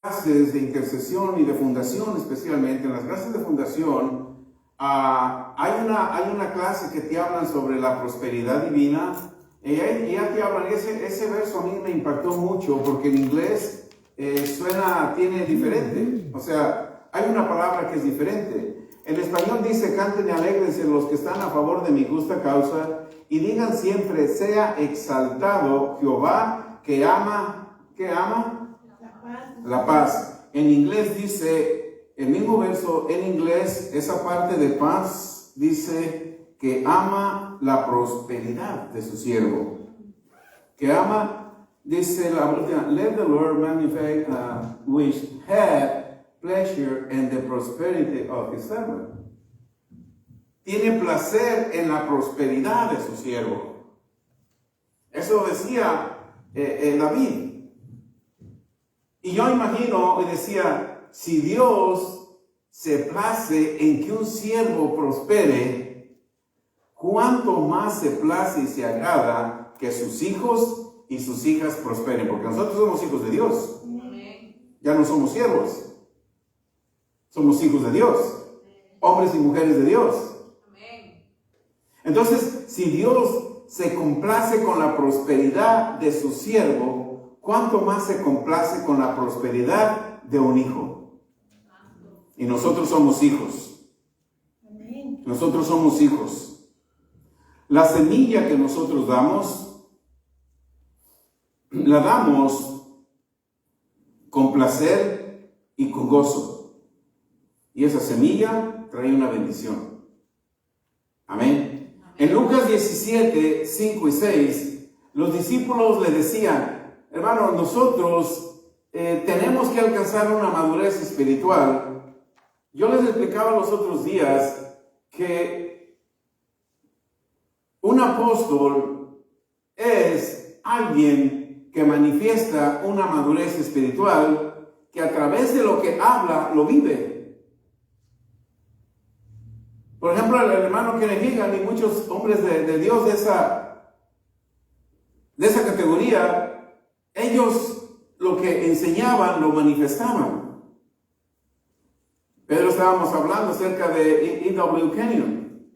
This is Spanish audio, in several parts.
clases de intercesión y de fundación, especialmente en las clases de fundación, hay una clase que te hablan sobre la prosperidad divina. Y ya te hablan, ese verso a mí me impactó mucho porque en inglés tiene diferente. O sea, hay una palabra que es diferente. En español dice: canten y alégrense los que están a favor de mi justa causa y digan siempre: sea exaltado Jehová que ama, ¿qué ama? La paz. En inglés dice, el mismo verso en inglés, esa parte de paz dice que ama la prosperidad de su siervo. Que ama, dice la última: let the Lord manifest which had pleasure in the prosperity of his servant. Tiene placer en la prosperidad de su siervo. Eso decía David. Y yo imagino y decía: si Dios se place en que un siervo prospere, ¿cuánto más se place y se agrada que sus hijos y sus hijas prosperen? Porque nosotros somos hijos de Dios. Ya no somos siervos. Somos hijos de Dios. Hombres y mujeres de Dios. Entonces, si Dios se complace con la prosperidad de su siervo, ¿cuánto más se complace con la prosperidad de un hijo? Y nosotros somos hijos. Nosotros somos hijos. La semilla que nosotros damos, la damos con placer y con gozo. Y esa semilla trae una bendición. Amén. En Lucas 17, 5 y 6, los discípulos le decían: hermano, nosotros tenemos que alcanzar una madurez espiritual. Yo les explicaba los otros días que un apóstol es alguien que manifiesta una madurez espiritual, que a través de lo que habla, lo vive. Por ejemplo, el hermano Kenneth Hagin y muchos hombres de Dios de esa categoría, ellos lo que enseñaban lo manifestaban. Pedro, estábamos hablando acerca de E.W. Kenyon.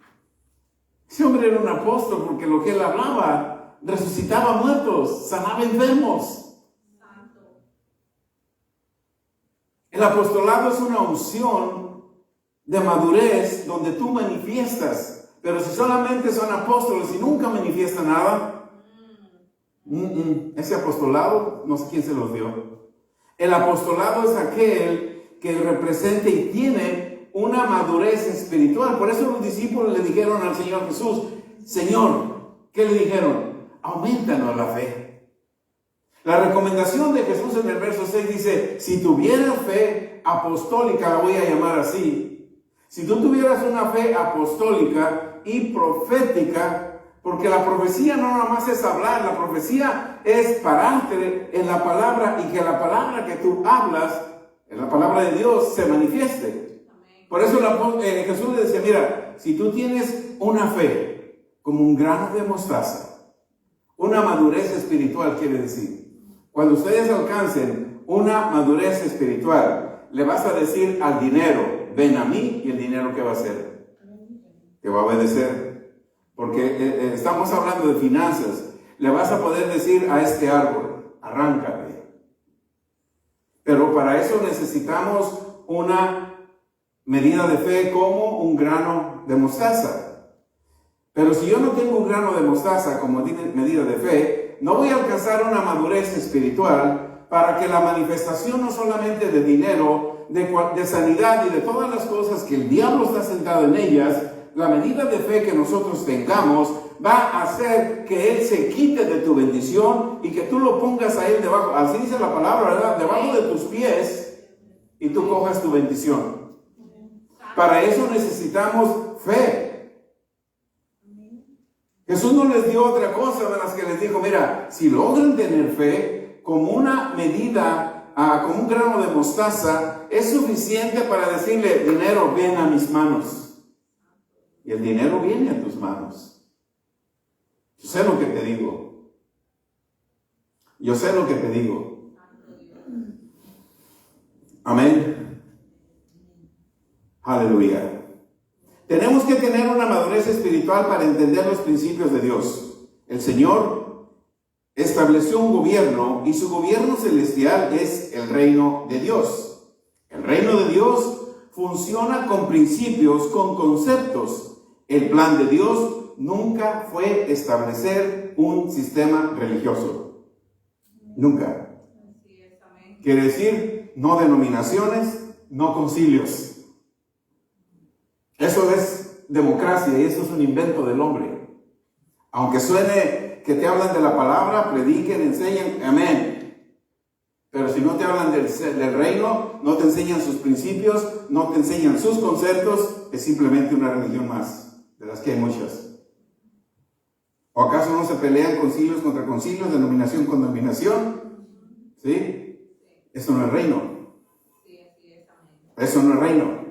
Ese hombre era un apóstol porque lo que él hablaba resucitaba muertos, sanaba enfermos. El apostolado es una unción de madurez donde tú manifiestas. Pero si solamente son apóstoles y nunca manifiestan nada, ese apostolado no sé quién se los dio. El apostolado es aquel que representa y tiene una madurez espiritual. Por eso los discípulos le dijeron al Señor Jesús: Señor, ¿qué le dijeron? Aumentanos la fe. La recomendación de Jesús en el verso 6 dice: si tuviera fe apostólica, la voy a llamar así. Si tú tuvieras una fe apostólica y profética, porque la profecía no nada más es hablar, la profecía es pararte en la palabra y que la palabra que tú hablas, en la palabra de Dios, se manifieste. Amén. Por eso Jesús le decía: mira, si tú tienes una fe como un grano de mostaza, una madurez espiritual quiere decir, cuando ustedes alcancen una madurez espiritual, le vas a decir al dinero: ven a mí, y el dinero, ¿qué va a hacer? Te va a obedecer. Porque estamos hablando de finanzas. Le vas a poder decir a este árbol: arráncate. Pero para eso necesitamos una medida de fe como un grano de mostaza. Pero si yo no tengo un grano de mostaza como medida de fe, no voy a alcanzar una madurez espiritual para que la manifestación no solamente de dinero, de sanidad y de todas las cosas que el diablo está sentado en ellas, la medida de fe que nosotros tengamos va a hacer que Él se quite de tu bendición y que tú lo pongas a Él debajo, así dice la palabra, ¿verdad? Debajo de tus pies, y tú cojas tu bendición. Para eso necesitamos fe. Jesús no les dio otra cosa de las que les dijo: mira, si logran tener fe como una medida, como un grano de mostaza, es suficiente para decirle: dinero, ven a mis manos. Y el dinero viene a tus manos. Yo sé lo que te digo. Amén. Aleluya. Tenemos que tener una madurez espiritual para entender los principios de Dios. El Señor estableció un gobierno y su gobierno celestial es el reino de Dios. El reino de Dios funciona con principios, con conceptos. El plan de Dios nunca fue establecer un sistema religioso. Nunca. Quiere decir, no denominaciones, no concilios. Eso es democracia y eso es un invento del hombre. Aunque suene que te hablan de la palabra, prediquen, enseñan, amén. Pero si no te hablan del reino, no te enseñan sus principios, no te enseñan sus conceptos, es simplemente una religión más, de las que hay muchas. ¿O acaso no se pelean concilios contra concilios, denominación con denominación? ¿Sí? Eso no es reino. Eso no es reino.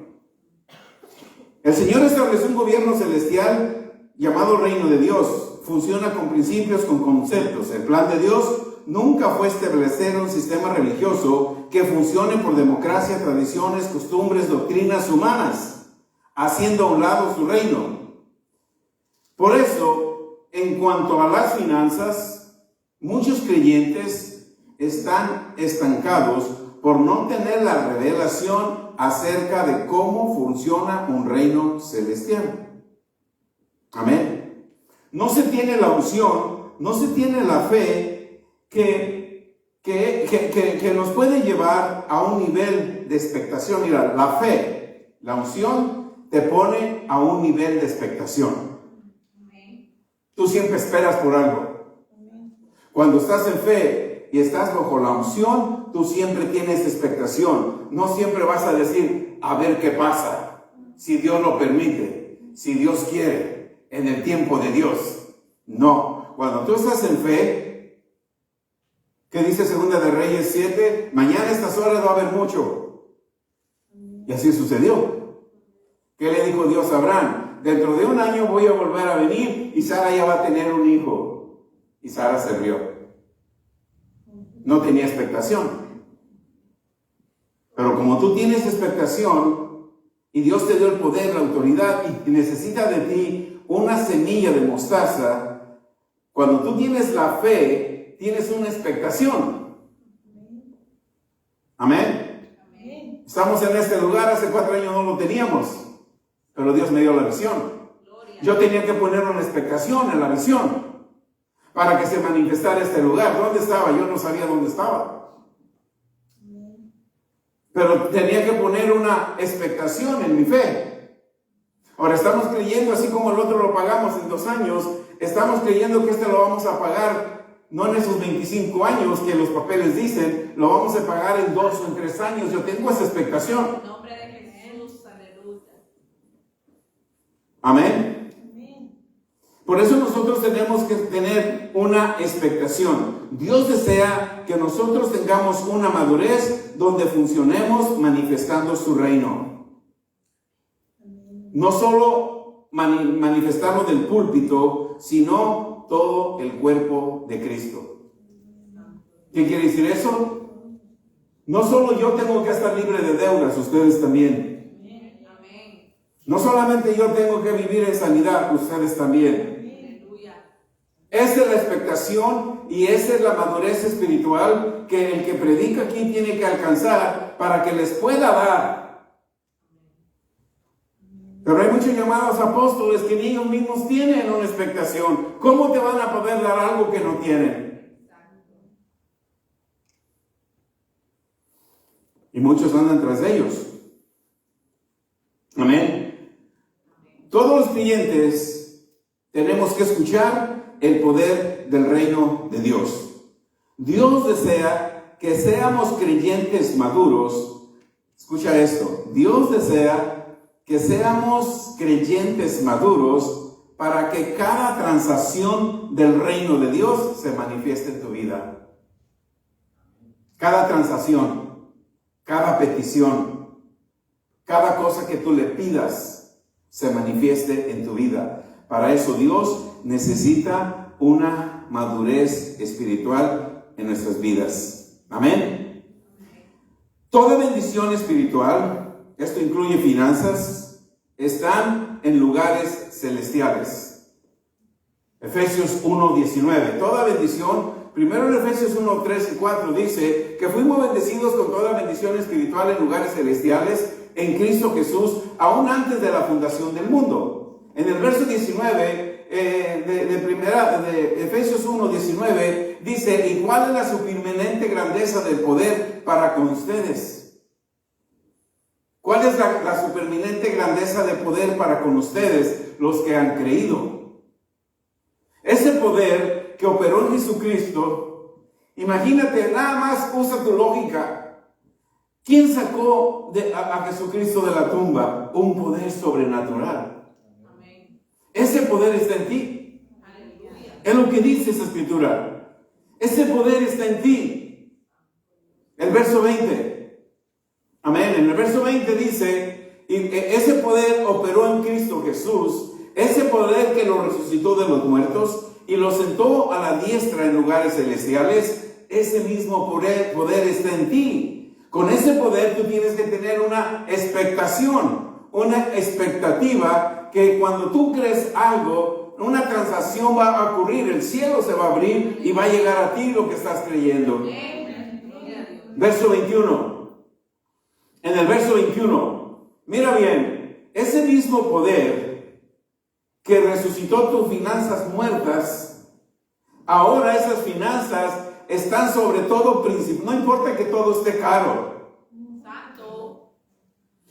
El Señor estableció un gobierno celestial llamado Reino de Dios. Funciona con principios, con conceptos. El plan de Dios nunca fue establecer un sistema religioso que funcione por democracia, tradiciones, costumbres, doctrinas humanas, haciendo a un lado su reino. Por eso, en cuanto a las finanzas, muchos creyentes están estancados por no tener la revelación acerca de cómo funciona un reino celestial. Amén. No se tiene la unción, no se tiene la fe que nos puede llevar a un nivel de expectación. Mira, la fe, la unción te pone a un nivel de expectación. Tú siempre esperas por algo. Cuando estás en fe y estás bajo la unción, tú siempre tienes expectación. No siempre vas a decir, a ver qué pasa, si Dios lo permite, si Dios quiere, en el tiempo de Dios. No, cuando tú estás en fe, ¿qué dice Segunda de Reyes 7? Mañana a estas horas va a haber mucho. Y así sucedió. ¿Qué le dijo Dios a Abraham? Dentro de un año voy a volver a venir y Sara ya va a tener un hijo. Y Sara se rió. No tenía expectación. Pero como tú tienes expectación y Dios te dio el poder, la autoridad y necesita de ti una semilla de mostaza, cuando tú tienes la fe, tienes una expectación. Amén. Amén. Estamos en este lugar, hace 4 años no lo teníamos, pero Dios me dio la visión. Yo tenía que poner una expectación en la visión para que se manifestara este lugar. ¿Dónde estaba? Yo no sabía dónde estaba. Pero tenía que poner una expectación en mi fe. Ahora estamos creyendo, así como el otro lo pagamos en 2 años, estamos creyendo que este lo vamos a pagar, no en esos 25 años que los papeles dicen, lo vamos a pagar en 2 o en 3 años. Yo tengo esa expectación. En nombre de Jesús, aleluya. Amén. Por eso nosotros tenemos que tener una expectación. Dios desea que nosotros tengamos una madurez donde funcionemos manifestando su reino. No solo manifestarlo del púlpito, sino todo el cuerpo de Cristo. ¿Qué quiere decir eso? No solo yo tengo que estar libre de deudas, ustedes también. No solamente yo tengo que vivir en sanidad, ustedes también. Esa es la expectación y esa es la madurez espiritual que el que predica aquí tiene que alcanzar para que les pueda dar. Pero hay muchos llamados apóstoles que ni ellos mismos tienen una expectación. ¿Cómo te van a poder dar algo que no tienen? Y muchos andan tras de ellos. Amén. Todos los creyentes tenemos que escuchar el poder del reino de Dios. Dios desea que seamos creyentes maduros. Escucha esto. Dios desea que seamos creyentes maduros para que cada transacción del reino de Dios se manifieste en tu vida. Cada transacción, cada petición, cada cosa que tú le pidas se manifieste en tu vida. Para eso Dios necesita una madurez espiritual en nuestras vidas. Amén. Toda bendición espiritual, esto incluye finanzas, están en lugares celestiales. Efesios 1:19. Toda bendición, primero en Efesios 1:3 y 4 dice que fuimos bendecidos con toda bendición espiritual en lugares celestiales en Cristo Jesús, aún antes de la fundación del mundo. En el verso 19 de Efesios 1:19 dice: ¿y cuál es la supereminente grandeza del poder para con ustedes? ¿Cuál es la supereminente grandeza de poder para con ustedes, los que han creído? Ese poder que operó en Jesucristo, imagínate, nada más usa tu lógica. ¿Quién sacó a Jesucristo de la tumba? Un poder sobrenatural. Ese poder está en ti. Es lo que dice esa escritura. Ese poder está en ti. El verso 20. Amén. En el verso 20 dice, y ese poder operó en Cristo Jesús, ese poder que lo resucitó de los muertos y lo sentó a la diestra en lugares celestiales, ese mismo poder está en ti. Con ese poder tú tienes que tener una expectación, una expectativa, que cuando tú crees algo, una transacción va a ocurrir, el cielo se va a abrir y va a llegar a ti lo que estás creyendo. Verso 21. En el verso 21, mira bien, ese mismo poder que resucitó tus finanzas muertas, ahora esas finanzas están sobre todo principio. No importa que todo esté caro.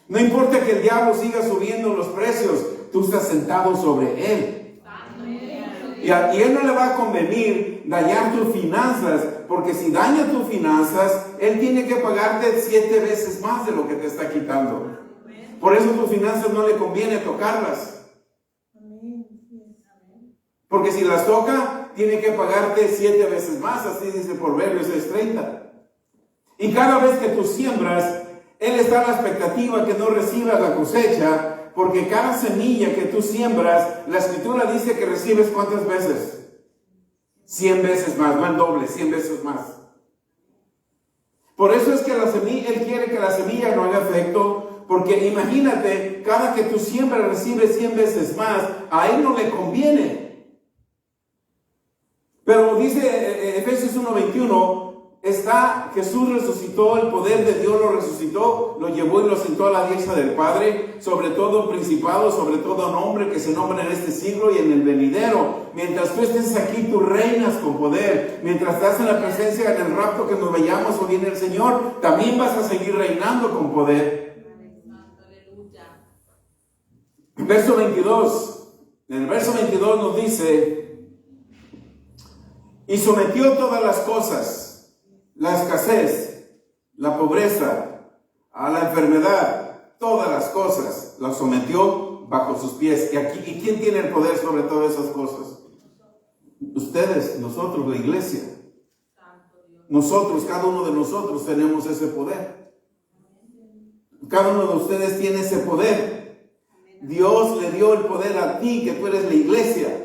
No importa que el diablo siga subiendo los precios, tú estás sentado sobre él. Y a él no le va a convenir dañar tus finanzas, porque si daña tus finanzas, él tiene que pagarte 7 veces más de lo que te está quitando. Por eso tus finanzas no le conviene tocarlas. Porque si las toca, tiene que pagarte 7 veces más, así dice Proverbios 6:30. Y cada vez que tú siembras, él está en la expectativa que no recibas la cosecha, porque cada semilla que tú siembras, la escritura dice que recibes ¿cuántas veces? 100 veces más, no el doble, 100 veces más. Por eso es que la semilla, él quiere que la semilla no haga efecto, porque imagínate, cada que tú siembras recibes 100 veces más, a él no le conviene. Pero dice Efesios 1:21, Jesús resucitó, el poder de Dios lo resucitó, lo llevó y lo sentó a la diestra del Padre, sobre todo principado, sobre todo nombre que se nombra en este siglo y en el venidero. Mientras tú estés aquí, tú reinas con poder. Mientras estás en la presencia, en el rapto que nos vayamos o viene el Señor, también vas a seguir reinando con poder. Verso 22. En el verso 22 nos dice: y sometió todas las cosas, la escasez, la pobreza, a la enfermedad, todas las cosas, las sometió bajo sus pies. ¿Y quién tiene el poder sobre todas esas cosas? Ustedes, nosotros, la iglesia. Nosotros, cada uno de nosotros tenemos ese poder. Cada uno de ustedes tiene ese poder. Dios le dio el poder a ti, que tú eres la iglesia.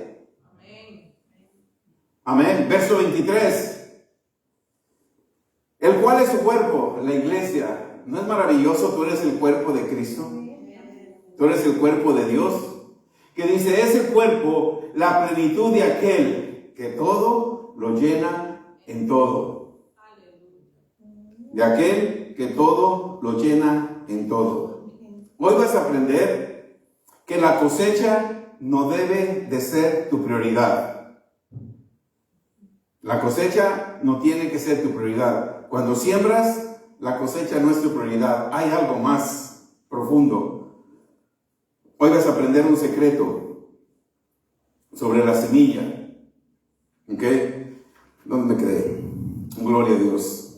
Amén. Verso 23. ¿El cual es su cuerpo? La iglesia. ¿No es maravilloso? Tú eres el cuerpo de Cristo. Tú eres el cuerpo de Dios. Que dice, ese cuerpo, la plenitud de aquel que todo lo llena en todo. De aquel que todo lo llena en todo. Hoy vas a aprender que la cosecha no debe de ser tu prioridad. La cosecha no tiene que ser tu prioridad. Cuando siembras, la cosecha no es tu prioridad. Hay algo más profundo. Hoy vas a aprender un secreto sobre la semilla. ¿Ok? ¿Dónde me quedé? Gloria a Dios.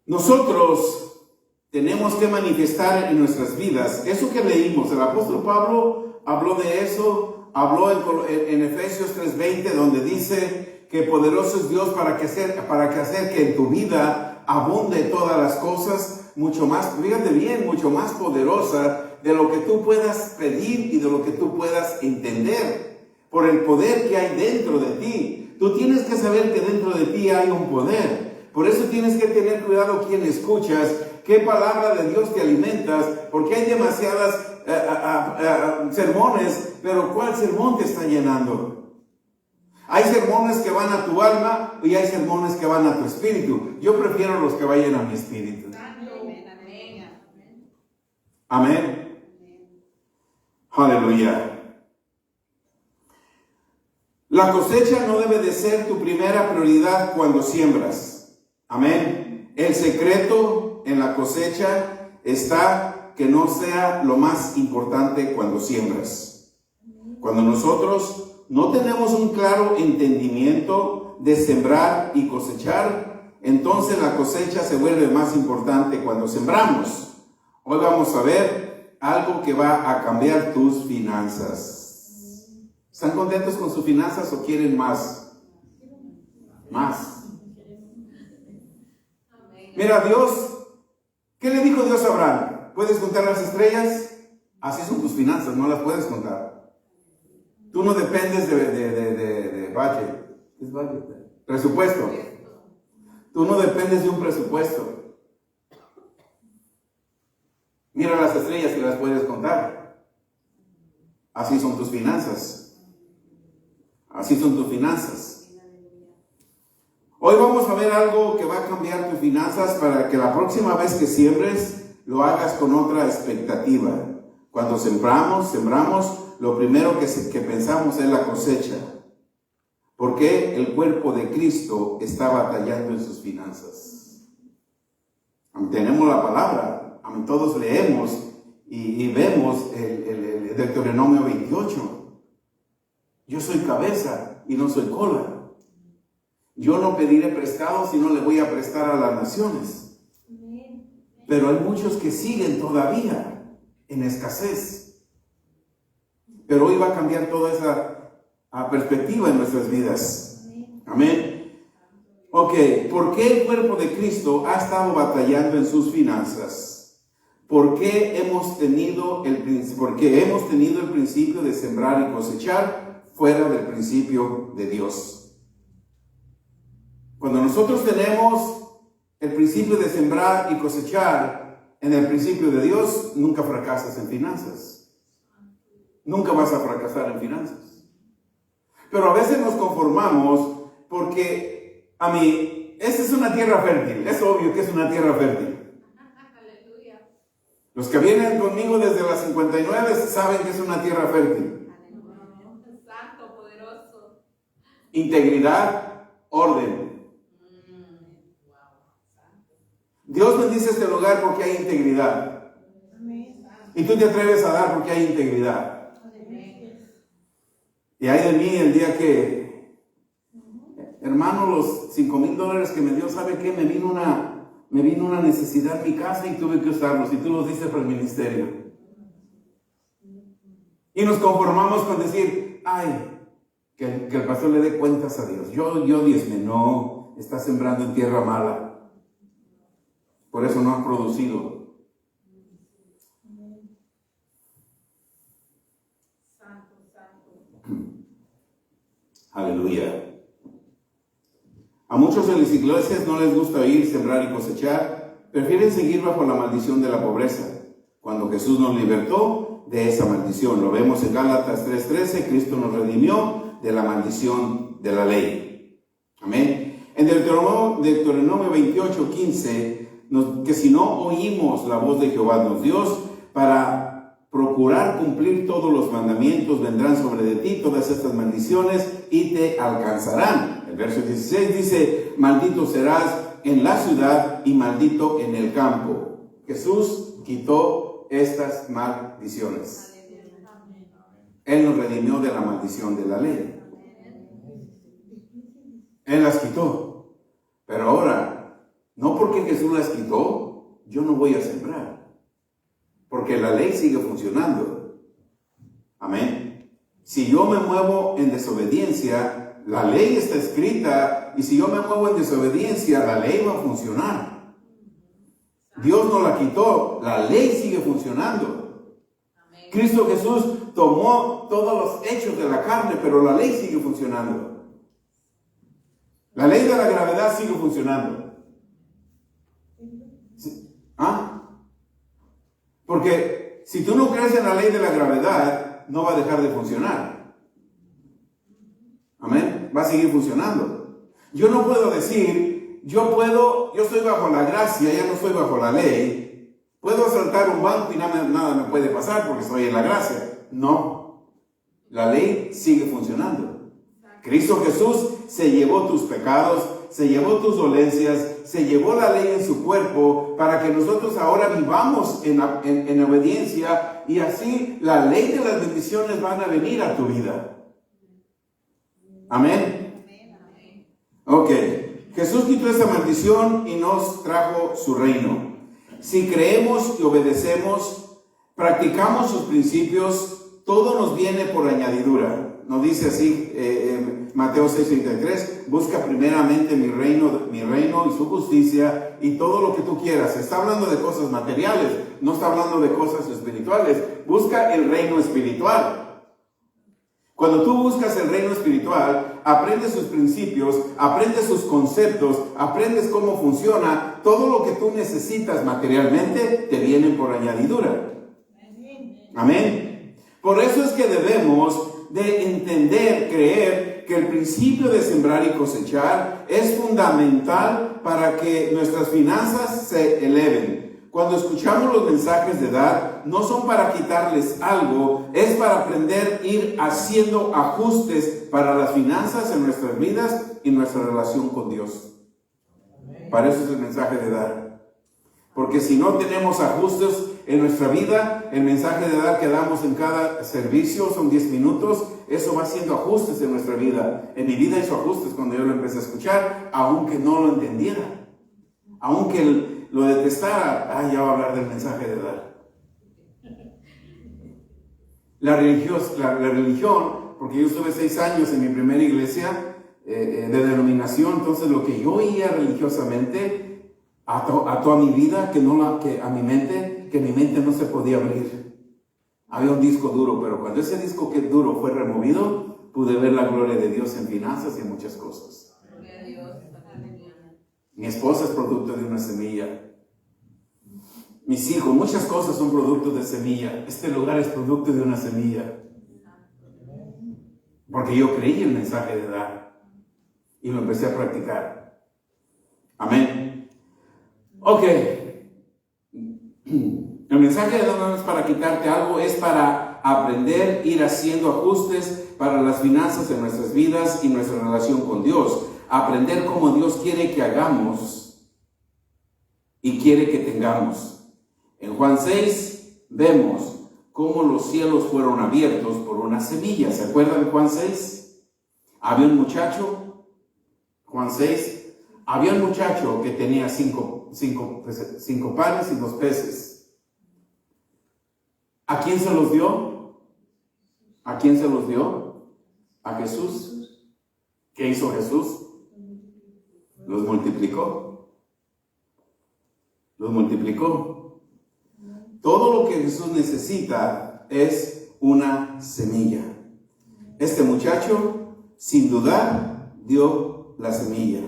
Nosotros tenemos que manifestar en nuestras vidas eso que leímos. El apóstol Pablo habló de eso. Habló en Efesios 3:20, donde dice que poderoso es Dios para que hacer que en tu vida abunde todas las cosas, mucho más, fíjate bien, mucho más poderosa de lo que tú puedas pedir y de lo que tú puedas entender, por el poder que hay dentro de ti. Tú tienes que saber que dentro de ti hay un poder. Por eso tienes que tener cuidado quién escuchas, qué palabra de Dios te alimentas, porque hay demasiadas sermones, pero ¿cuál sermón te está llenando? Hay sermones que van a tu alma y hay sermones que van a tu espíritu. Yo prefiero los que vayan a mi espíritu. Amén. Aleluya. La cosecha no debe de ser tu primera prioridad cuando siembras. Amén. El secreto en la cosecha está que no sea lo más importante cuando siembras. Cuando nosotros no tenemos un claro entendimiento de sembrar y cosechar, entonces la cosecha se vuelve más importante cuando sembramos. Hoy vamos a ver algo que va a cambiar tus finanzas. ¿Están contentos con sus finanzas o quieren más? Más. Mira, Dios, ¿qué le dijo Dios a Abraham? ¿Puedes contar las estrellas? Así son tus finanzas, no las puedes contar. Tú no dependes de budget. ¿Qué es budget? Presupuesto. Tú no dependes de un presupuesto. Mira las estrellas y las puedes contar. Así son tus finanzas. Así son tus finanzas. Hoy vamos a ver algo que va a cambiar tus finanzas para que la próxima vez que siembres lo hagas con otra expectativa. Cuando sembramos, lo primero que pensamos es la cosecha. Porque el cuerpo de Cristo está batallando en sus finanzas. Tenemos la palabra, todos leemos y vemos el Deuteronomio 28. Yo soy cabeza y no soy cola. Yo no pediré prestado, sino le voy a prestar a las naciones. Pero hay muchos que siguen todavía en escasez. Pero hoy va a cambiar toda esa perspectiva en nuestras vidas. Amén. Ok, ¿por qué el cuerpo de Cristo ha estado batallando en sus finanzas? Porque hemos tenido el principio de sembrar y cosechar fuera del principio de Dios. Cuando nosotros tenemos el principio de sembrar y cosechar en el principio de Dios, nunca fracasas en finanzas. Nunca vas a fracasar en finanzas. Pero a veces nos conformamos porque, esta es una tierra fértil. Es obvio que es una tierra fértil. Los que vienen conmigo desde las 59 saben que es una tierra fértil. Integridad, orden. Dios bendice este lugar porque hay integridad. Y tú te atreves a dar porque hay integridad. Y hay de mí el día que, hermano, los $5,000 que me dio, ¿sabe qué? Me vino una necesidad en mi casa y tuve que usarlos. Y tú los dices para el ministerio. Y nos conformamos con decir, que el pastor le dé cuentas a Dios. Yo diezme. No, está sembrando en tierra mala. Por eso no ha producido. Aleluya. A muchos en las iglesias no les gusta oír, sembrar y cosechar. Prefieren seguir bajo la maldición de la pobreza. Cuando Jesús nos libertó de esa maldición. Lo vemos en Gálatas 3:13. Cristo nos redimió de la maldición de la ley. Amén. En Deuteronomio 28:15, que si no oímos la voz de Jehová nuestro Dios para procurar cumplir todos los mandamientos, vendrán sobre de ti todas estas maldiciones y te alcanzarán. El verso 16 dice, maldito serás en la ciudad y maldito en el campo. Jesús quitó estas maldiciones. Él nos redimió de la maldición de la ley. Él las quitó. Pero ahora, no porque Jesús las quitó, yo no voy a sembrar. Porque la ley sigue funcionando. Amén. Si yo me muevo en desobediencia, la ley está escrita. Y si yo me muevo en desobediencia, la ley va a funcionar. Dios no la quitó. La ley sigue funcionando. Cristo Jesús tomó todos los hechos de la carne, pero la ley sigue funcionando. La ley de la gravedad sigue funcionando. Porque si tú no crees en la ley de la gravedad, no va a dejar de funcionar. Amén. Va a seguir funcionando. Yo no puedo decir, yo estoy bajo la gracia, ya no estoy bajo la ley. Puedo asaltar un banco y nada me puede pasar porque estoy en la gracia. No. La ley sigue funcionando. Cristo Jesús se llevó tus pecados, se llevó tus dolencias, se llevó la ley en su cuerpo para que nosotros ahora vivamos en obediencia, y así la ley de las bendiciones van a venir a tu vida. Amén. Ok. Jesús quitó esta maldición y nos trajo su reino. Si creemos y obedecemos, practicamos sus principios, todo nos viene por añadidura. Nos dice así Mateo 6:33, busca primeramente mi reino y su justicia, y todo lo que tú quieras. Está hablando de cosas materiales, no está hablando de cosas espirituales. Busca el reino espiritual. Cuando tú buscas el reino espiritual, aprendes sus principios, aprendes sus conceptos, aprendes cómo funciona. Todo lo que tú necesitas materialmente te viene por añadidura. Amén. Por eso es que debemos de entender, creer que el principio de sembrar y cosechar es fundamental para que nuestras finanzas se eleven. Cuando escuchamos los mensajes de dar, no son para quitarles algo, es para aprender a ir haciendo ajustes para las finanzas en nuestras vidas y nuestra relación con Dios. Para eso es el mensaje de dar. Porque si no tenemos ajustes en nuestra vida, el mensaje de dar que damos en cada servicio son 10 minutos, eso va haciendo ajustes en nuestra vida. En mi vida hizo ajustes cuando yo lo empecé a escuchar, aunque no lo entendiera, aunque lo detestara. Ya va a hablar del mensaje de dar. La religión, porque yo estuve 6 años en mi primera iglesia de denominación, entonces lo que yo oía religiosamente ató a mi vida, que mi mente no se podía abrir. Había un disco duro, pero cuando ese disco duro fue removido, pude ver la gloria de Dios en finanzas y en muchas cosas. Mi esposa es producto de una semilla. Mis hijos, muchas cosas son productos de semilla. Este lugar es producto de una semilla. Porque yo creí el mensaje de dar y lo empecé a practicar. Amén. Ok. El mensaje de dar no es para quitarte algo, es para aprender, ir haciendo ajustes para las finanzas de nuestras vidas y nuestra relación con Dios. Aprender cómo Dios quiere que hagamos y quiere que tengamos. En Juan 6 vemos cómo los cielos fueron abiertos por una semilla. ¿Se acuerdan de Juan 6? Había un muchacho, Juan 6, había un muchacho que tenía 5 panes y 2 peces. ¿A quién se los dio? ¿A quién se los dio? A Jesús. ¿Qué hizo Jesús? Los multiplicó. Los multiplicó. Todo lo que Jesús necesita es una semilla. Este muchacho, sin dudar, dio la semilla.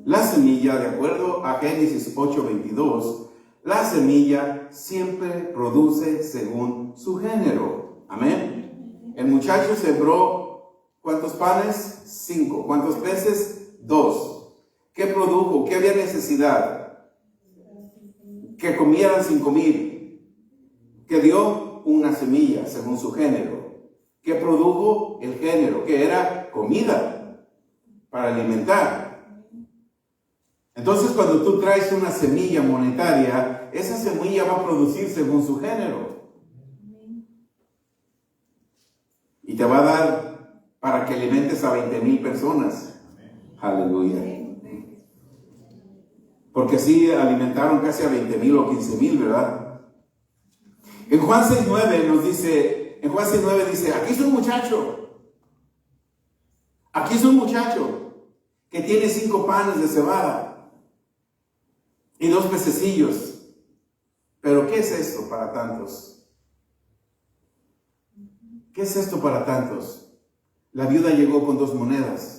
La semilla, de acuerdo a Génesis 8:22, la semilla siempre produce según su género. Amén. El muchacho sembró, ¿cuántos panes? 5. ¿Cuántos peces? 2. ¿Qué produjo? ¿Qué había necesidad? Que comieran 5,000. Que dio una semilla según su género. ¿Qué produjo el género? Que era comida para alimentar. Entonces, cuando tú traes una semilla monetaria, esa semilla va a producir según su género. Y te va a dar para que alimentes a 20,000 personas. Aleluya. Porque así alimentaron casi a 20,000 o 15,000, ¿verdad? En Juan 6:9 nos dice, aquí es un muchacho. Aquí es un muchacho que tiene 5 panes de cebada y 2 pececillos. Pero ¿qué es esto para tantos? ¿Qué es esto para tantos? La viuda llegó con 2 monedas.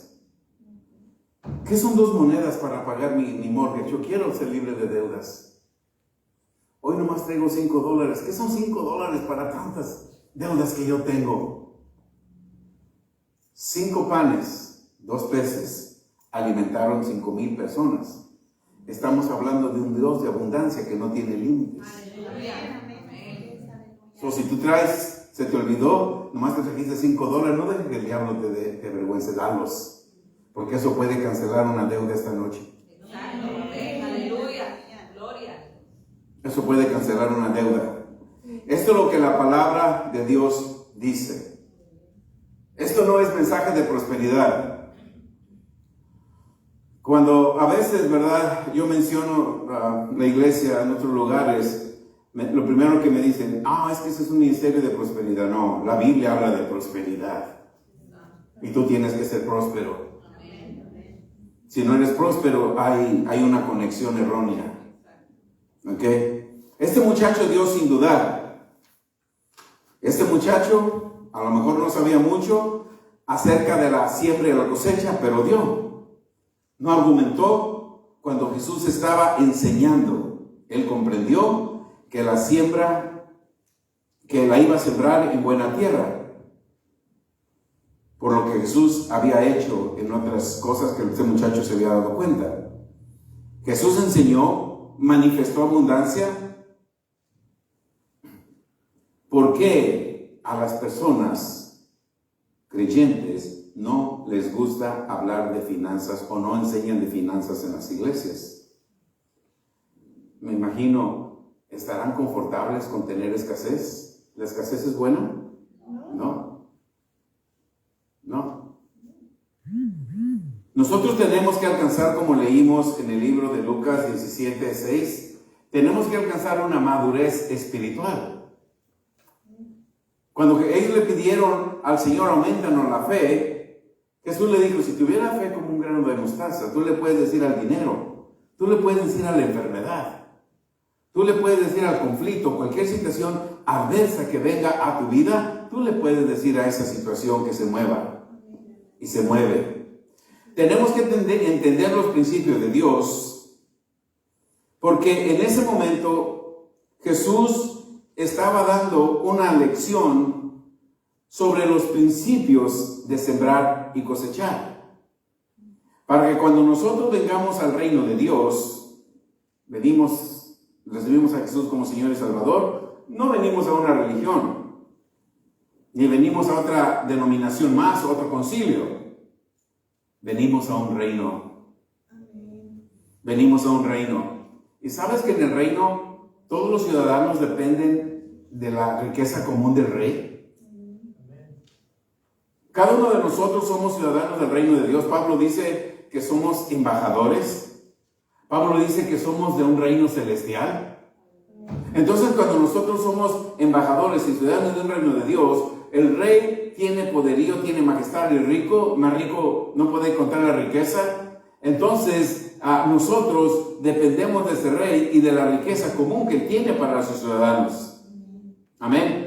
¿Qué son 2 monedas para pagar mi mortgage? Yo quiero ser libre de deudas. Hoy nomás traigo $5. ¿Qué son $5 para tantas deudas que yo tengo? 5 panes, 2 peces, alimentaron 5,000 personas. Estamos hablando de un Dios de abundancia que no tiene límites. So, si tú traes, se te olvidó, nomás te trajiste $5, no dejes que el diablo te avergüence, dalos, porque eso puede cancelar una deuda esta noche. Aleluya, gloria. Eso puede cancelar una deuda. Esto es lo que la palabra de Dios dice. Esto no es mensaje de prosperidad. Cuando a veces, ¿verdad?, yo menciono la iglesia en otros lugares, lo primero que me dicen, es que ese es un ministerio de prosperidad. No, la Biblia habla de prosperidad. Y tú tienes que ser próspero. Si no eres próspero, hay una conexión errónea. ¿Ok? Este muchacho dio sin dudar. Este muchacho a lo mejor no sabía mucho acerca de la siembra y la cosecha, pero dio. No argumentó cuando Jesús estaba enseñando. Él comprendió que la siembra, que la iba a sembrar en buena tierra, por lo que Jesús había hecho en otras cosas que este muchacho se había dado cuenta. Jesús enseñó, manifestó abundancia. ¿Por qué a las personas creyentes no les gusta hablar de finanzas o no enseñan de finanzas en las iglesias? Me imagino, ¿estarán confortables con tener escasez? ¿La escasez es buena? No. Nosotros tenemos que alcanzar, como leímos en el libro de Lucas 17:6, tenemos que alcanzar una madurez espiritual. Cuando ellos le pidieron al Señor, aumentanos la fe, Jesús le dijo, si tuviera fe como un grano de mostaza, tú le puedes decir al dinero, tú le puedes decir a la enfermedad, tú le puedes decir al conflicto, cualquier situación adversa que venga a tu vida, tú le puedes decir a esa situación que se mueva, y se mueve. Tenemos que entender los principios de Dios, porque en ese momento Jesús estaba dando una lección sobre los principios de sembrar y cosechar. Para que cuando nosotros vengamos al reino de Dios, recibimos a Jesús como Señor y Salvador, no venimos a una religión, ni venimos a otra denominación más, o otro concilio. Venimos a un reino. Venimos a un reino. ¿Y sabes que en el reino todos los ciudadanos dependen de la riqueza común del rey? Cada uno de nosotros somos ciudadanos del reino de Dios. Pablo dice que somos embajadores. Pablo dice que somos de un reino celestial. Entonces, cuando nosotros somos embajadores y ciudadanos de un reino de Dios, el rey tiene poderío, tiene majestad, y rico, más rico no puede contar la riqueza. Entonces, nosotros dependemos de ese rey y de la riqueza común que tiene para sus ciudadanos. Amén.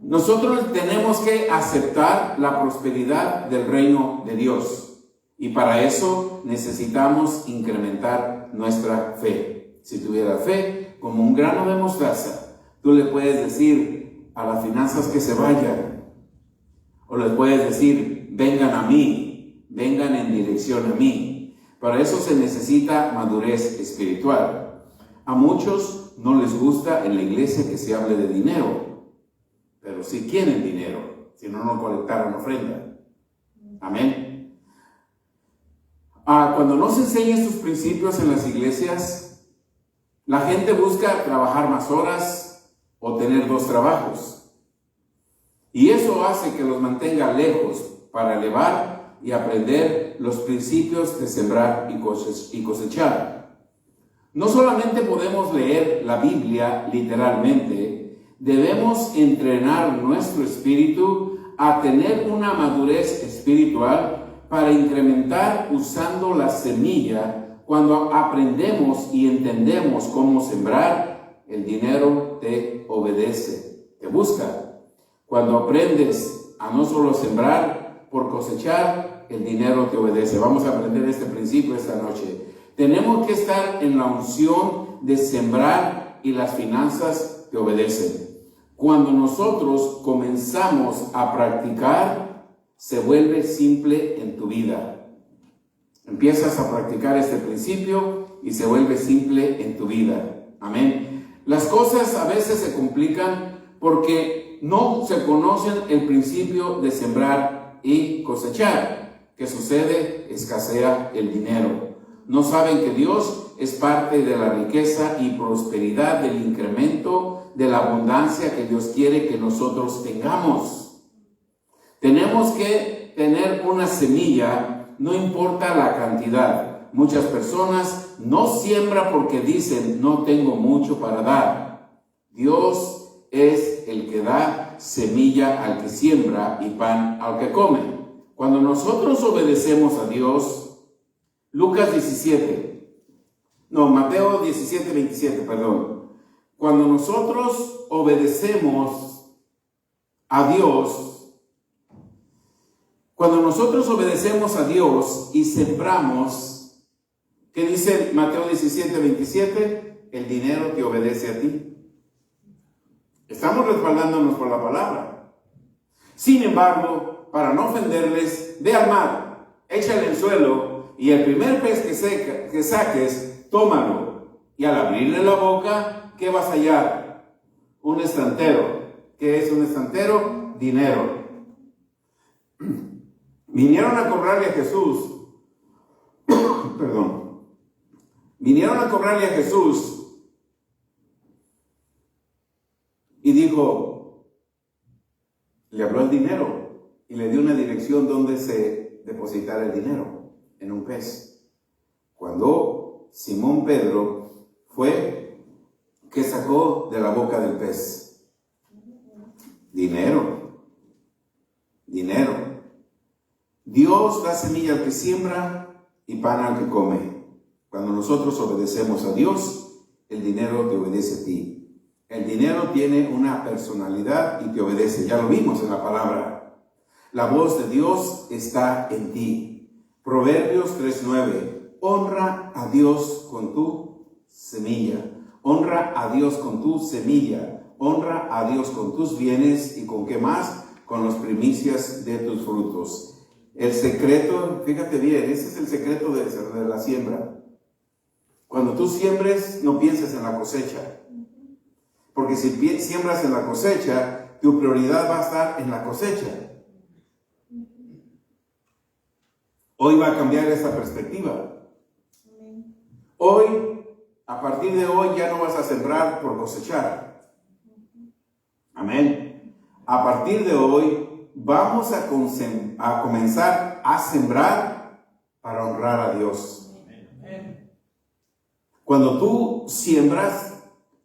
Nosotros tenemos que aceptar la prosperidad del reino de Dios. Y para eso necesitamos incrementar nuestra fe. Si tuviera fe, como un grano de mostaza, tú le puedes decir a las finanzas que se vayan. O les puedes decir, vengan a mí, vengan en dirección a mí. Para eso se necesita madurez espiritual. A muchos no les gusta en la iglesia que se hable de dinero, pero sí quieren dinero, si no, no colectaran ofrenda. Amén. Cuando no se enseñan estos principios en las iglesias, la gente busca trabajar más horas o tener 2 trabajos. Y eso hace que los mantenga lejos para elevar y aprender los principios de sembrar y cosechar. No solamente podemos leer la Biblia literalmente, debemos entrenar nuestro espíritu a tener una madurez espiritual para incrementar usando la semilla. Cuando aprendemos y entendemos cómo sembrar, el dinero te obedece, te busca. Cuando aprendes a no solo sembrar por cosechar, el dinero te obedece. Vamos a aprender este principio esta noche. Tenemos que estar en la unción de sembrar y las finanzas te obedecen. Cuando nosotros comenzamos a practicar, se vuelve simple en tu vida. Empiezas a practicar este principio y se vuelve simple en tu vida. Amén. Las cosas a veces se complican porque no se conocen el principio de sembrar y cosechar. ¿Qué sucede? Escasea el dinero. No saben que Dios es parte de la riqueza y prosperidad, del incremento, de la abundancia que Dios quiere que nosotros tengamos. Tenemos que tener una semilla, no importa la cantidad. Muchas personas no siembran porque dicen, no tengo mucho para dar. Dios es el que da semilla al que siembra y pan al que come. Cuando nosotros obedecemos a Dios, Mateo 17, 27, perdón. Cuando nosotros obedecemos a Dios, y sembramos, ¿qué dice Mateo 17, 27? El dinero te obedece a ti. Estamos respaldándonos por la palabra. Sin embargo, para no ofenderles, ve al mar, échale el suelo, y el primer pez que saques, tómalo. Y al abrirle la boca, ¿qué vas a hallar? Un estantero. ¿Qué es un estantero? Dinero. Vinieron a cobrarle a Jesús. Perdón. Vinieron a cobrarle a Jesús. Y dijo, le habló el dinero y le dio una dirección donde se depositara el dinero. En un pez. Cuando Simón Pedro fue, ¿qué sacó de la boca del pez? Dinero. Dios da semilla al que siembra y pan al que come. Cuando nosotros obedecemos a Dios, el dinero te obedece a ti. El dinero tiene una personalidad y te obedece. Ya lo vimos en la palabra. La voz de Dios está en ti. Proverbios 3:9. Honra a Dios con tu semilla. Honra a Dios con tu semilla. Honra a Dios con tus bienes. ¿Y con qué más? Con las primicias de tus frutos. El secreto, fíjate bien, ese es el secreto de la siembra. Cuando tú siembres, no pienses en la cosecha. Porque si siembras en la cosecha, tu prioridad va a estar en la cosecha. Hoy va a cambiar esta perspectiva. Hoy, a partir de hoy, ya no vas a sembrar por cosechar. Amén. A partir de hoy, vamos a comenzar a sembrar para honrar a Dios. Cuando tú siembras,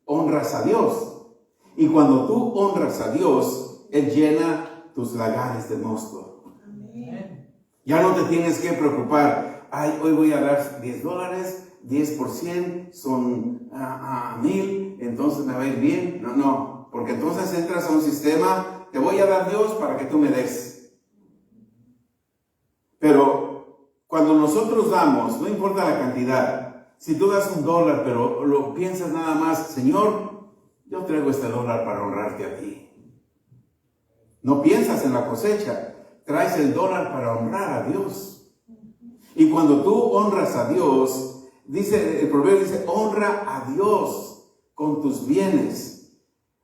honras a Dios. Y cuando tú honras a Dios, Él llena tus lagares de mosto. Ya no te tienes que preocupar. Ay, hoy voy a dar $10, 10% son 1,000, entonces me va a ir bien. No, porque entonces entras a un sistema, te voy a dar Dios para que tú me des. Pero cuando nosotros damos, no importa la cantidad, si tú das $1, pero lo piensas nada más, Señor, yo traigo este $1 para honrarte a ti. No piensas en la cosecha. Traes el $1 para honrar a Dios. Y cuando tú honras a Dios, el proverbio dice, honra a Dios con tus bienes.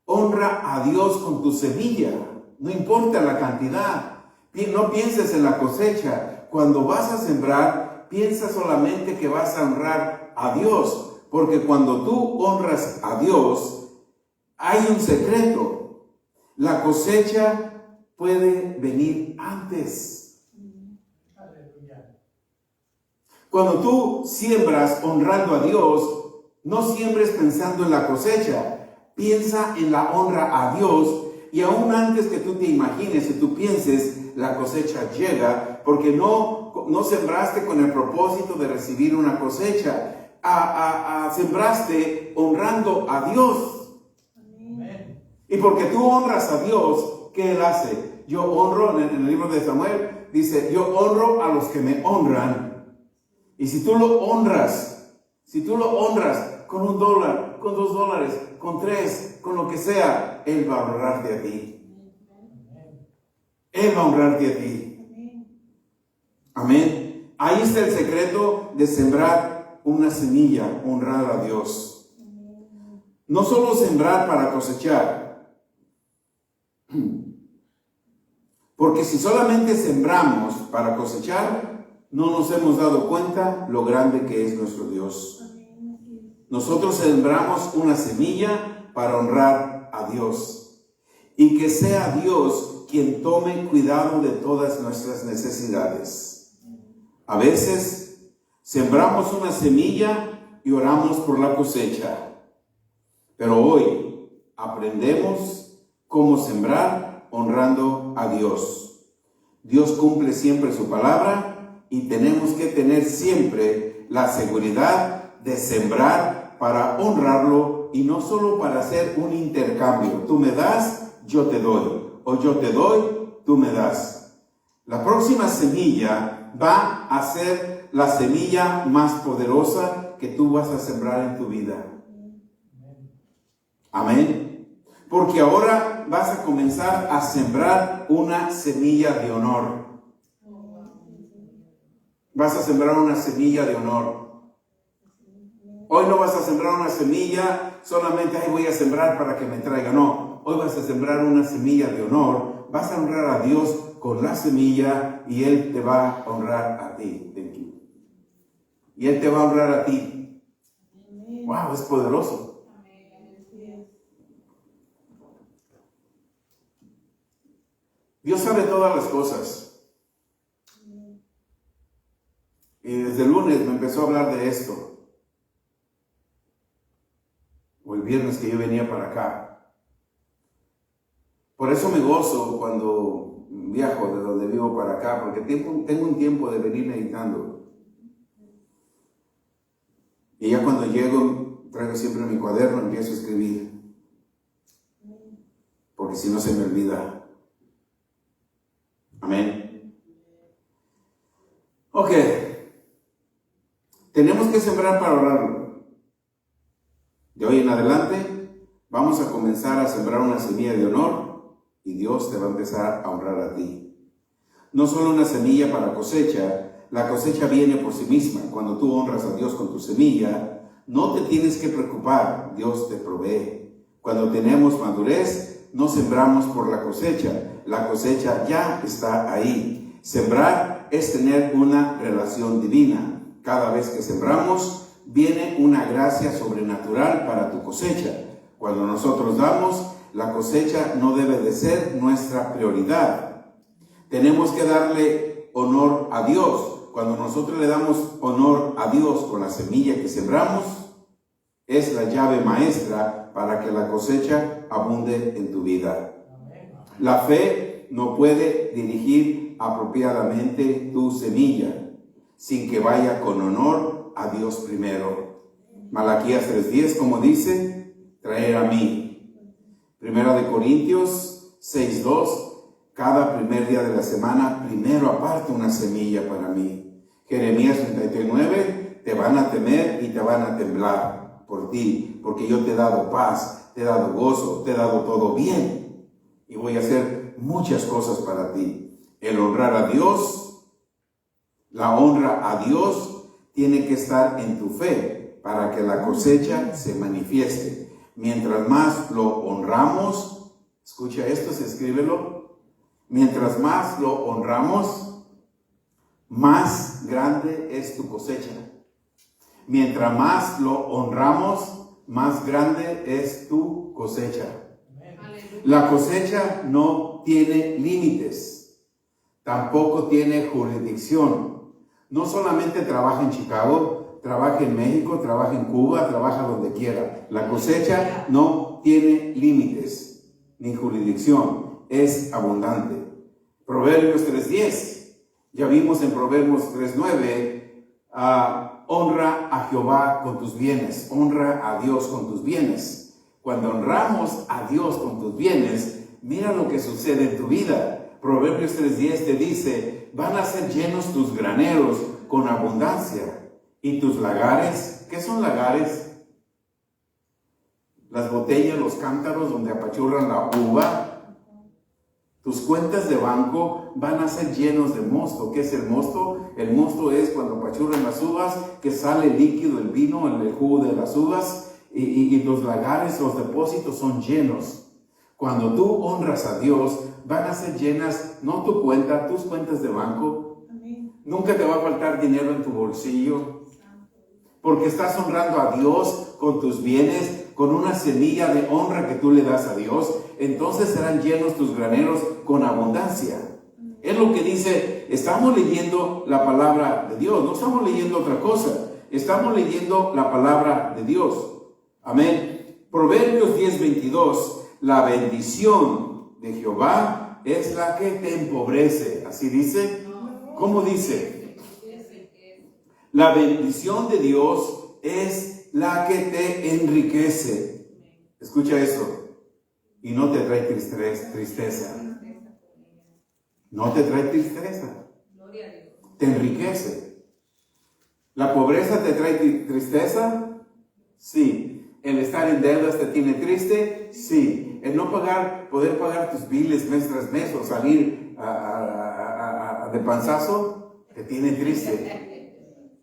Honra a Dios con tu semilla. No importa la cantidad. No pienses en la cosecha. Cuando vas a sembrar, piensa solamente que vas a honrar a Dios. Porque cuando tú honras a Dios, hay un secreto. La cosecha puede venir antes. Cuando tú siembras honrando a Dios, no siembres pensando en la cosecha. Piensa en la honra a Dios y aún antes que tú te imagines y tú pienses, la cosecha llega porque no sembraste con el propósito de recibir una cosecha. Sembraste honrando a Dios. Amén. Y porque tú honras a Dios, ¿qué Él hace? Yo honro, en el libro de Samuel, dice, yo honro a los que me honran. Y si tú lo honras, Si tú lo honras con $1, con $2, con 3, con lo que sea, Él va a honrarte a ti. Él va a honrarte a ti. Amén. Ahí está el secreto de sembrar una semilla, honrar a Dios. No solo sembrar para cosechar. Porque si solamente sembramos para cosechar, no nos hemos dado cuenta lo grande que es nuestro Dios. Nosotros sembramos una semilla para honrar a Dios. Y que sea Dios quien tome cuidado de todas nuestras necesidades. A veces sembramos una semilla y oramos por la cosecha. Pero hoy aprendemos cómo sembrar honrando a Dios. Dios cumple siempre su palabra y tenemos que tener siempre la seguridad de sembrar para honrarlo y no solo para hacer un intercambio. Tú me das, yo te doy. O yo te doy, tú me das. La próxima semilla va a ser la semilla más poderosa que tú vas a sembrar en tu vida. Amén. Porque ahora vas a comenzar a sembrar una semilla de honor. Vas a sembrar una semilla de honor. Hoy no vas a sembrar una semilla solamente, voy a sembrar para que me traiga. No. Hoy vas a sembrar una semilla de honor. Vas a honrar a Dios con la semilla y Él te va a honrar a ti. Y Él te va a honrar a ti. Wow, es poderoso. Dios sabe todas las cosas. Y desde el lunes me empezó a hablar de esto. O el viernes que yo venía para acá. Por eso me gozo cuando viajo de donde vivo para acá, porque tengo un tiempo de venir meditando. Y ya cuando llego, traigo siempre mi cuaderno y empiezo a escribir. Porque si no se me olvida. Amén. Ok. Tenemos que sembrar para orarlo. De hoy en adelante, vamos a comenzar a sembrar una semilla de honor. Y Dios te va a empezar a honrar a ti. No solo una semilla para cosecha, la cosecha viene por sí misma. Cuando tú honras a Dios con tu semilla, no te tienes que preocupar, Dios te provee. Cuando tenemos madurez, no sembramos por la cosecha ya está ahí. Sembrar es tener una relación divina. Cada vez que sembramos, viene una gracia sobrenatural para tu cosecha. Cuando nosotros damos, la cosecha no debe de ser nuestra prioridad. Tenemos que darle honor a Dios. Cuando nosotros le damos honor a Dios con la semilla que sembramos, es la llave maestra para que la cosecha abunde en tu vida. La fe no puede dirigir apropiadamente tu semilla sin que vaya con honor a Dios primero. Malaquías 3:10, como dice, traer a mí. Primera de Corintios 6:2, cada primer día de la semana, primero aparta una semilla para mí. Jeremías 33:9, te van a temer y te van a temblar por ti, porque yo te he dado paz, te he dado gozo, te he dado todo bien. Y voy a hacer muchas cosas para ti. El honrar a Dios, la honra a Dios, tiene que estar en tu fe para que la cosecha se manifieste. Mientras más lo honramos, escucha esto, escríbelo. Mientras más lo honramos, más grande es tu cosecha. Mientras más lo honramos, más grande es tu cosecha. La cosecha no tiene límites, tampoco tiene jurisdicción. No solamente trabaja en Chicago, trabaja en México, trabaja en Cuba, trabaja donde quiera. La cosecha no tiene límites ni jurisdicción, es abundante. Proverbios 3:10, ya vimos en Proverbios 3:9, honra a Jehová con tus bienes, honra a Dios con tus bienes. Cuando honramos a Dios con tus bienes, mira lo que sucede en tu vida. Proverbios 3:10 te dice, van a ser llenos tus graneros con abundancia ¿Y tus lagares? ¿Qué son lagares? Las botellas, los cántaros donde apachurran la uva. Tus cuentas de banco van a ser llenos de mosto. ¿Qué es el mosto? El mosto es cuando apachurran las uvas, que sale líquido el vino, el jugo de las uvas, y los lagares, los depósitos son llenos. Cuando tú honras a Dios, van a ser llenas, no tu cuenta, tus cuentas de banco. Nunca te va a faltar dinero en tu bolsillo, porque estás honrando a Dios con tus bienes, con una semilla de honra que tú le das a Dios. Entonces serán llenos tus graneros con abundancia. Es lo que dice, estamos leyendo la palabra de Dios, no estamos leyendo otra cosa, estamos leyendo la palabra de Dios. Amén. Proverbios 10:22, la bendición de Jehová es la que te empobrece. ¿Así dice? ¿Cómo dice? La bendición de Dios es la que te enriquece. Escucha eso. Y no te trae tristeza. No te trae tristeza. Te enriquece. ¿La pobreza te trae tristeza? Sí. ¿El estar en deudas te tiene triste? Sí. ¿El no poder pagar tus biles mes tras mes o salir de panzazo te tiene triste?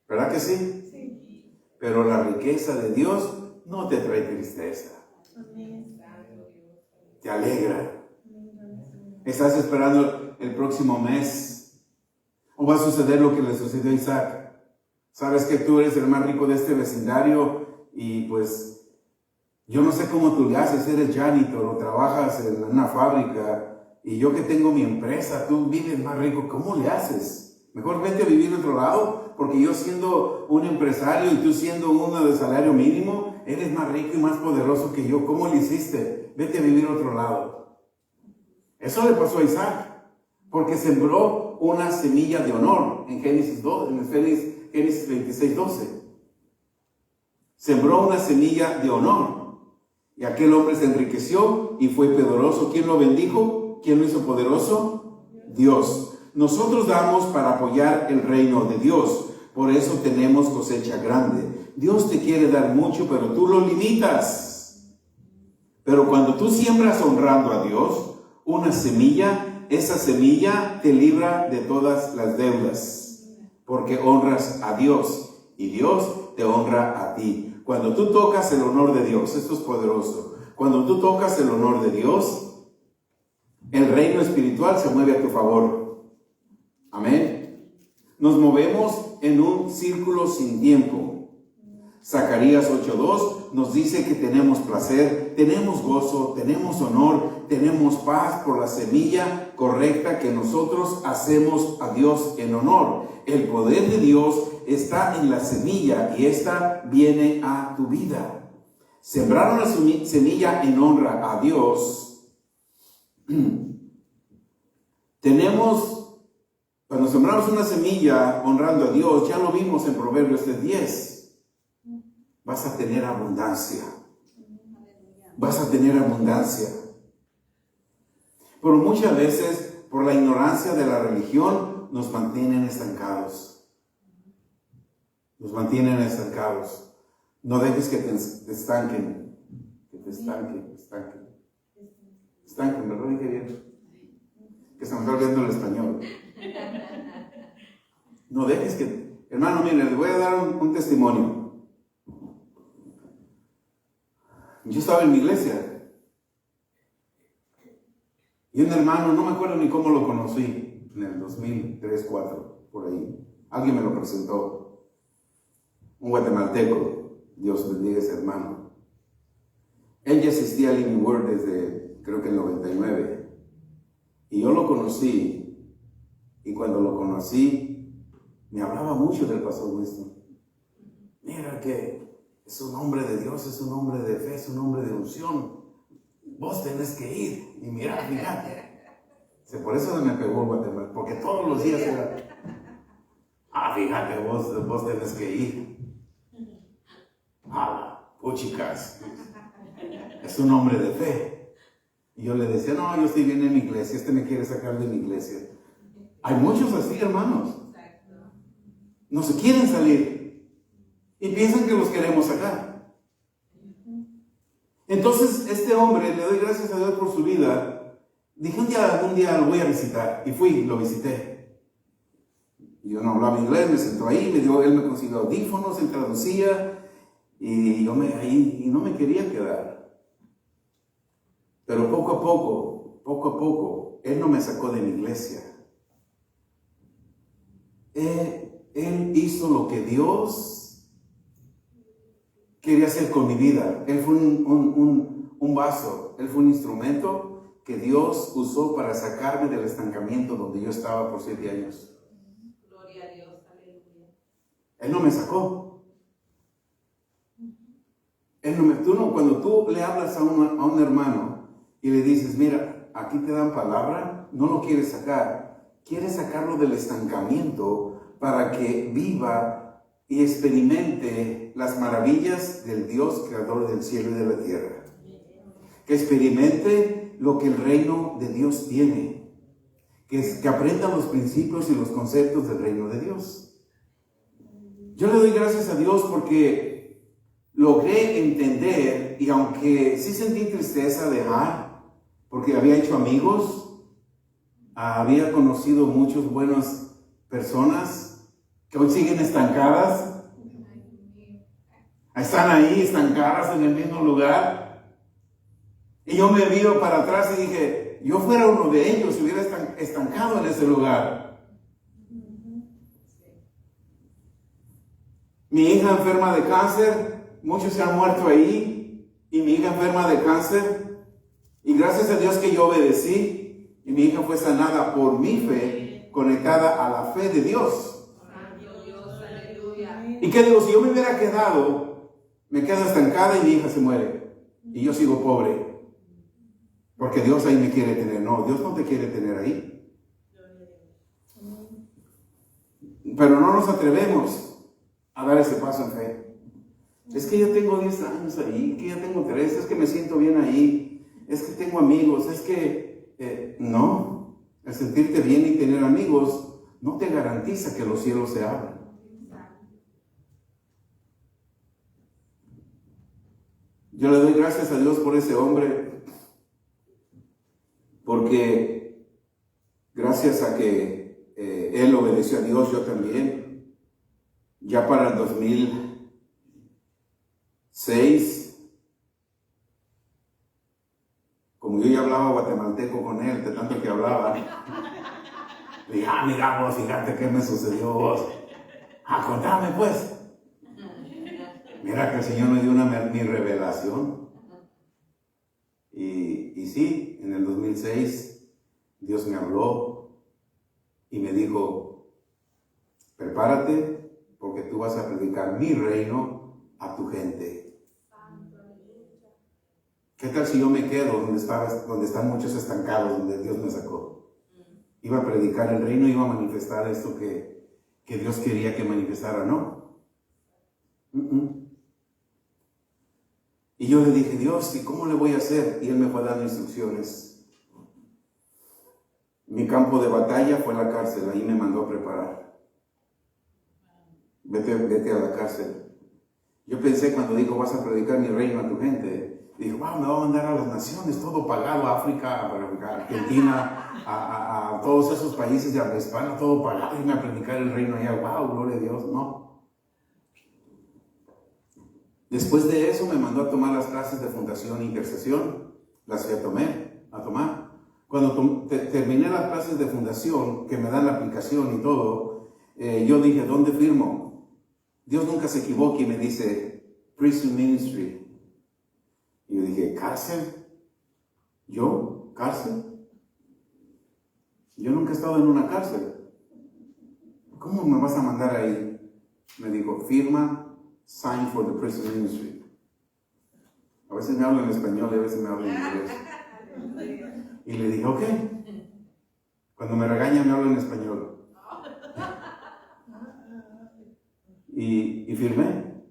¿Verdad que sí? Sí. Pero la riqueza de Dios no te trae tristeza. Te alegra. Estás esperando el próximo mes. O va a suceder lo que le sucedió a Isaac. Sabes que tú eres el más rico de este vecindario y pues yo no sé cómo tú le haces, eres janitor o trabajas en una fábrica y yo que tengo mi empresa, tú vives más rico, ¿cómo le haces? Mejor vete a vivir en otro lado, porque yo siendo un empresario y tú siendo uno de salario mínimo, eres más rico y más poderoso que yo. ¿Cómo le hiciste? Vete a vivir a otro lado. Eso le pasó a Isaac, porque sembró una semilla de honor en Génesis 26:12. Sembró una semilla de honor. Y aquel hombre se enriqueció y fue poderoso. ¿Quién lo bendijo? ¿Quién lo hizo poderoso? Dios. Nosotros damos para apoyar el reino de Dios. Por eso tenemos cosecha grande. Dios te quiere dar mucho, pero tú lo limitas. Pero cuando tú siembras honrando a Dios, una semilla, esa semilla te libra de todas las deudas. Porque honras a Dios y Dios te honra a ti. Cuando tú tocas el honor de Dios, esto es poderoso. Cuando tú tocas el honor de Dios, el reino espiritual se mueve a tu favor. Amén. Nos movemos en un círculo sin tiempo. Zacarías 8:2 nos dice que tenemos placer, tenemos gozo, tenemos honor, tenemos paz por la semilla correcta que nosotros hacemos a Dios en honor. El poder de Dios está en la semilla y esta viene a tu vida. Sembrar una semilla en honra a Dios. Cuando sembramos una semilla honrando a Dios, ya lo vimos en Proverbios 3:10. Vas a tener abundancia. Vas a tener abundancia. Pero muchas veces, por la ignorancia de la religión, nos mantienen estancados. Nos mantienen estancados. No dejes que te estanquen. Que te estanquen. Estanquen, ¿verdad? Dije bien. Que se me está olvidando el español. No dejes que... Hermano, mire, les voy a dar un testimonio. Yo estaba en mi iglesia y un hermano, no me acuerdo ni cómo lo conocí, en el 2003-2004, por ahí. Alguien me lo presentó, un guatemalteco. Dios bendiga a ese hermano. Él ya asistía a Living Word desde, creo que el 99. Y yo lo conocí, y cuando lo conocí, me hablaba mucho del pastor Winston. Mira que es un hombre de Dios, es un hombre de fe, es un hombre de unción. Vos tenés que ir. Y mira, fíjate. Por eso se me pegó Guatemala, porque todos los días era, fíjate, vos tenés que ir. Chicas, es un hombre de fe. Y yo le decía, no, yo estoy bien en mi iglesia, me quiere sacar de mi iglesia. Hay muchos así, hermanos. no se quieren salir y piensan que los queremos sacar. Entonces este hombre, le doy gracias a Dios por su vida, dije algún día lo voy a visitar, y fui, lo visité. Yo no hablaba inglés, me sentó ahí, él me consiguió audífonos, él traducía, y yo ahí no me quería quedar. Pero poco a poco, él no me sacó de mi iglesia. Él hizo lo que Dios quería hacer con mi vida. Él fue un vaso, él fue un instrumento que Dios usó para sacarme del estancamiento donde yo estaba por 7 años. Gloria a Dios, aleluya. Él no me sacó. Cuando tú le hablas a un hermano y le dices, mira, aquí te dan palabra, no lo quieres sacar, quieres sacarlo del estancamiento para que viva y experimente las maravillas del Dios creador del cielo y de la tierra. Que experimente lo que el reino de Dios tiene. Que aprenda los principios y los conceptos del reino de Dios. Yo le doy gracias a Dios porque logré entender, y aunque sí sentí tristeza de porque había hecho amigos, había conocido muchas buenas personas que hoy siguen estancadas. Están ahí estancadas en el mismo lugar. Y yo me miro para atrás y dije, yo fuera uno de ellos, si hubiera estancado en ese lugar. Mi hija enferma de cáncer, muchos se han muerto ahí, y mi hija enferma de cáncer, y gracias a Dios que yo obedecí, y mi hija fue sanada por mi fe, conectada a la fe de Dios. ¿Y qué digo? Si yo me hubiera quedado, me quedo estancada y mi hija se muere, y yo sigo pobre, porque Dios ahí me quiere tener. No, Dios no te quiere tener ahí. Pero no nos atrevemos a dar ese paso en fe. Es que yo tengo 10 años ahí, que ya tengo 3, es que me siento bien ahí, es que tengo amigos, es que... no, el sentirte bien y tener amigos no te garantiza que los cielos se abran. Yo le doy gracias a Dios por ese hombre, porque gracias a que él obedeció a Dios, yo también. Ya para el 2006, como yo ya hablaba guatemalteco con él, de tanto que hablaba, le dije, mira vos, fíjate qué me sucedió vos. Contame pues. Mira que el Señor me dio mi revelación. Y sí, en el 2006, Dios me habló y me dijo, prepárate porque tú vas a predicar mi reino a tu gente. ¿Qué tal si yo me quedo donde están muchos estancados, donde Dios me sacó? Iba a predicar el reino, iba a manifestar esto que Dios quería que manifestara, ¿no? Y yo le dije, Dios, ¿y cómo le voy a hacer? Y Él me fue dando instrucciones. Mi campo de batalla fue la cárcel, ahí me mandó a preparar. Vete a la cárcel. Yo pensé cuando dijo, vas a predicar mi reino a tu gente, dije, wow, me va a mandar a las naciones, todo pagado, a África, a Argentina, a todos esos países de habla hispana, todo pagado, irme a predicar el reino allá, wow, gloria a Dios, no. Después de eso me mandó a tomar las clases de fundación e intercesión, las fui a tomar. Cuando terminé las clases de fundación, que me dan la aplicación y todo, yo dije, ¿dónde firmo? Dios nunca se equivoca y me dice, Prison Ministry. Y yo dije, ¿cárcel? ¿Yo? ¿Cárcel? Yo nunca he estado en una cárcel. ¿Cómo me vas a mandar ahí? Me dijo, firma, sign for the prison ministry. A veces me hablo en español y a veces me hablo en inglés. Y le dije, ok. Cuando me regaña me hablo en español. Y firmé.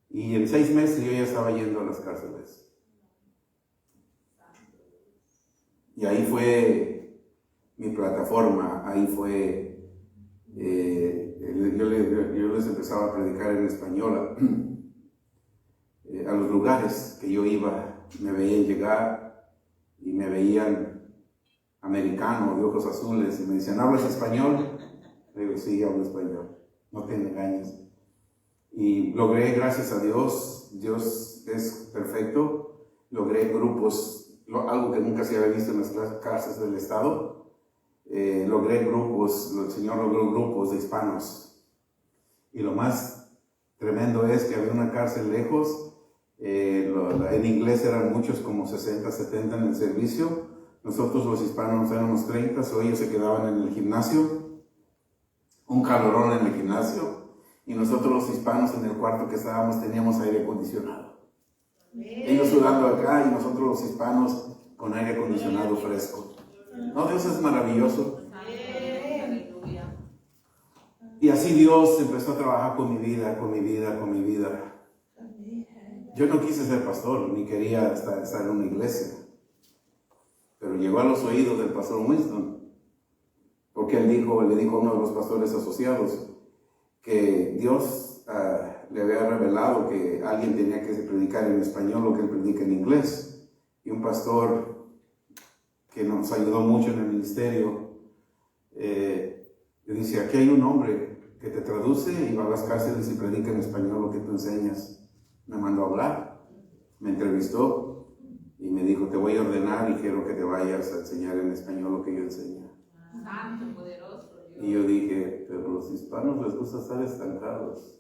Y en 6 meses yo ya estaba yendo a las cárceles. Y ahí fue mi plataforma, ahí fue Yo les empezaba a predicar en español a los lugares que yo iba. Me veían llegar y me veían americano, de ojos azules, y me decían, ¿hablas español? Le digo, sí, hablo español, no te engañes. Y logré, gracias a Dios, Dios es perfecto, logré grupos, algo que nunca se había visto en las cárceles del estado. Logré grupos, el Señor logró grupos de hispanos. Y lo más tremendo es que había una cárcel lejos, en inglés eran muchos, como 60, 70 en el servicio. Nosotros los hispanos éramos 30, o ellos se quedaban en el gimnasio, un calorón en el gimnasio, y nosotros los hispanos en el cuarto que estábamos teníamos aire acondicionado. Ellos sudando acá y nosotros los hispanos con aire acondicionado fresco. No, Dios es maravilloso. Y así Dios empezó a trabajar con mi vida. Yo no quise ser pastor, ni quería estar en una iglesia. Pero llegó a los oídos del pastor Winston, porque él le dijo a uno de los pastores asociados que Dios le había revelado que alguien tenía que predicar en español lo que él predica en inglés. Y un pastor que nos ayudó mucho en el ministerio le dice, aquí hay un hombre que te traduce y va a las cárceles y predica en español lo que tú enseñas. Me mandó a hablar, me entrevistó y me dijo, te voy a ordenar y quiero que te vayas a enseñar en español lo que yo enseño. Santo, poderoso Dios. Y yo dije, pero a los hispanos les gusta estar estancados.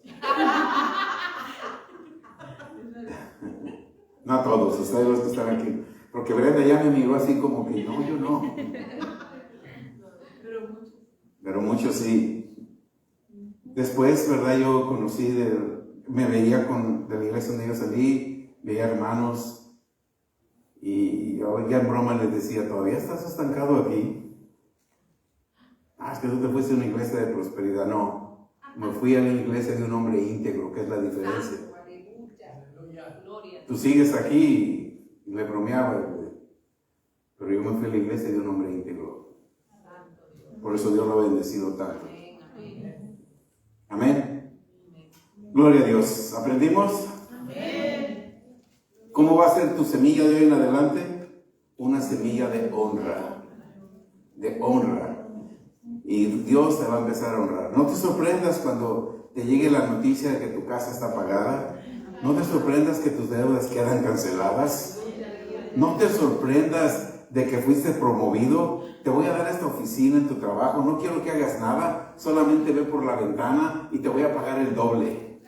No a todos, ustedes los que están aquí. Porque Brenda ya me miró así como que, no, yo no. Pero muchos sí. Después, ¿verdad? Yo conocí, me veía de la iglesia donde yo salí, veía hermanos, y yo ya en broma les decía, ¿todavía estás estancado aquí? Es que tú te fuiste a una iglesia de prosperidad. No, me fui a la iglesia de un hombre íntegro, que es la diferencia. Tú sigues aquí, y le bromeaba, pero yo me fui a la iglesia de un hombre íntegro. Por eso Dios lo ha bendecido tanto. Amén. Gloria a Dios. ¿Aprendimos? Amén. ¿Cómo va a ser tu semilla de hoy en adelante? Una semilla de honra. De honra. Y Dios te va a empezar a honrar. No te sorprendas cuando te llegue la noticia de que tu casa está pagada. No te sorprendas que tus deudas quedan canceladas. No te sorprendas de que fuiste promovido. Te voy a dar esta oficina en tu trabajo. No quiero que hagas nada. Solamente ve por la ventana y te voy a pagar el doble.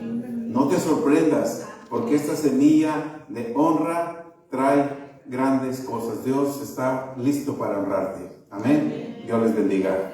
No te sorprendas, porque esta semilla de honra trae grandes cosas. Dios está listo para honrarte. Amén. Dios les bendiga.